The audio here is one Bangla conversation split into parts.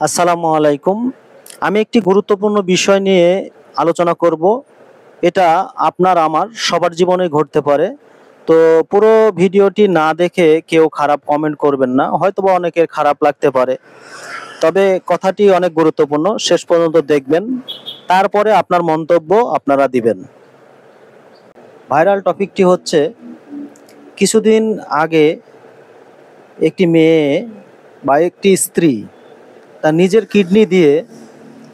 আসসালামু আলাইকুম। আমি একটি গুরুত্বপূর্ণ বিষয় নিয়ে আলোচনা করব। এটা আপনার আমার সবার জীবনে ঘটতে পারে। তো পুরো ভিডিওটি না দেখে কেউ খারাপ কমেন্ট করবেন না। হয়তোবা অনেকের খারাপ লাগতে পারে। তবে কথাটি অনেক গুরুত্বপূর্ণ। শেষ পর্যন্ত দেখবেন। তারপরে আপনার মন্তব্য আপনারা দিবেন। ভাইরাল টপিকটি হচ্ছে, কিছুদিন আগে একটি মেয়ে বা একটি স্ত্রী তার নিজের কিডনি দিয়ে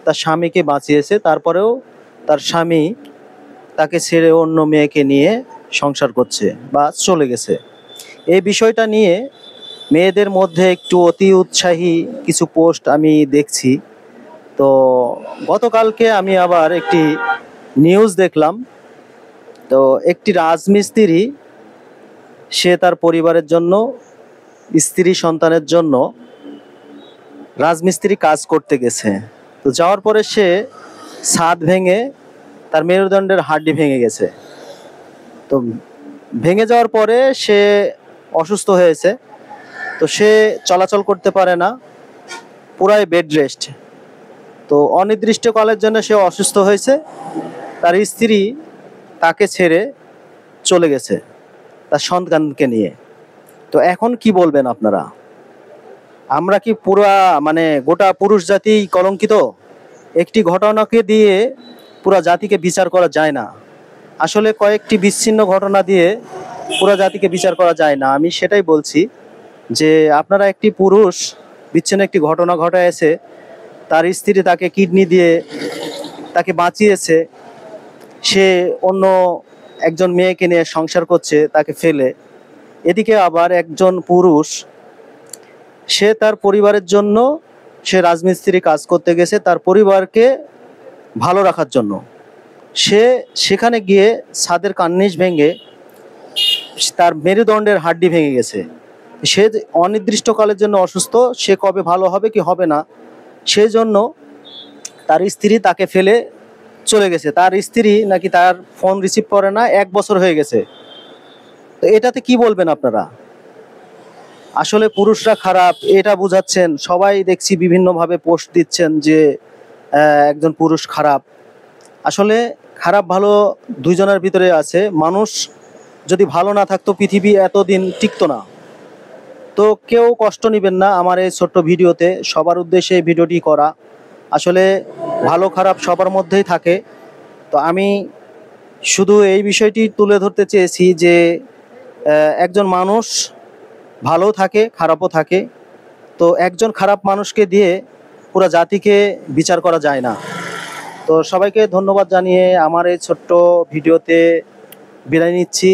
তার স্বামীকে বাঁচিয়েছে। তারপরেও তার স্বামী তাকে ছেড়ে অন্য মেয়েকে নিয়ে সংসার করছে বা চলে গেছে। এই বিষয়টা নিয়ে মেয়েদের মধ্যে একটু অতি উৎসাহী কিছু পোস্ট আমি দেখছি। তো গতকালকে আমি আবার একটি নিউজ দেখলাম। তো একটি রাজমিস্ত্রি, সে তার পরিবারের জন্য, স্ত্রী সন্তানের জন্য রাজমিস্ত্রি কাজ করতে গেছে। তো যাওয়ার পরে সে ছাদ ভেঙে তার মেরুদণ্ডের হাড্ডি ভেঙে গেছে। তো ভেঙে যাওয়ার পরে সে অসুস্থ হয়েছে। তো সে চলাচল করতে পারে না, পুরাই বেড রেস্ট। তো অনির্দিষ্টকালের জন্য সে অসুস্থ হয়েছে। তার স্ত্রী তাকে ছেড়ে চলে গেছে তার সন্তানকে নিয়ে। তো এখন কি বলবেন আপনারা? আমরা কি গোটা পুরুষ জাতি কলঙ্কিত? একটি ঘটনাকে দিয়ে পুরা জাতিকে বিচার করা যায় না। আসলে কয়েকটি বিচ্ছিন্ন ঘটনা দিয়ে পুরা জাতিকে বিচার করা যায় না। আমি সেটাই বলছি যে আপনারা, একটি পুরুষ বিচ্ছিন্ন একটি ঘটনা ঘটায়ছে, তার স্ত্রী তাকে কিডনি দিয়ে তাকে বাঁচিয়েছে, সে অন্য একজন মেয়েকে নিয়ে সংসার করছে তাকে ফেলে। এদিকে আবার একজন পুরুষ, সে তার পরিবারের জন্য, সে রাজমিস্ত্রি কাজ করতে গেছে তার পরিবারকে ভালো রাখার জন্য। সে সেখানে গিয়ে ছাদের কার্নিশ ভেঙে তার মেরুদণ্ডের হাড্ডি ভেঙে গেছে। সে অনির্দিষ্টকালের জন্য অসুস্থ, সে কবে ভালো হবে কি হবে না, সেই জন্য তার স্ত্রী তাকে ফেলে চলে গেছে। তার স্ত্রী নাকি তার ফোন রিসিভ করে না, 1 বছর হয়ে গেছে। তো এটাতে কি বলবেন আপনারা? আসলে পুরুষরা খারাপ এটা বুঝাচ্ছেন, সবাই দেখছি বিভিন্নভাবে পোস্ট দিচ্ছেন যে একজন পুরুষ খারাপ। আসলে খারাপ ভালো দুইজনের ভিতরে আছে। মানুষ যদি ভালো না থাকতো পৃথিবী এতদিন টিকতো না। তো কেউ কষ্ট নেবেন না আমার এই ছোট্ট ভিডিওতে, সবার উদ্দেশ্যে এই ভিডিওটি করা। আসলে ভালো খারাপ সবার মধ্যেই থাকে। তো আমি শুধু এই বিষয়টি তুলে ধরতে চেয়েছি যে একজন মানুষ ভালো থাকে, খারাপও থাকে। তো একজন খারাপ মানুষকে দিয়ে পুরো জাতিকে বিচার করা যায় না। তো সবাইকে ধন্যবাদ জানিয়ে আমার এই ছোট্ট ভিডিওতে বিদায় নিচ্ছি।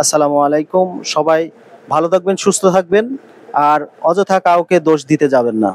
আসসালামু আলাইকুম। সবাই ভালো থাকবেন, সুস্থ থাকবেন, আর অযথা কাউকে দোষ দিতে যাবেন না।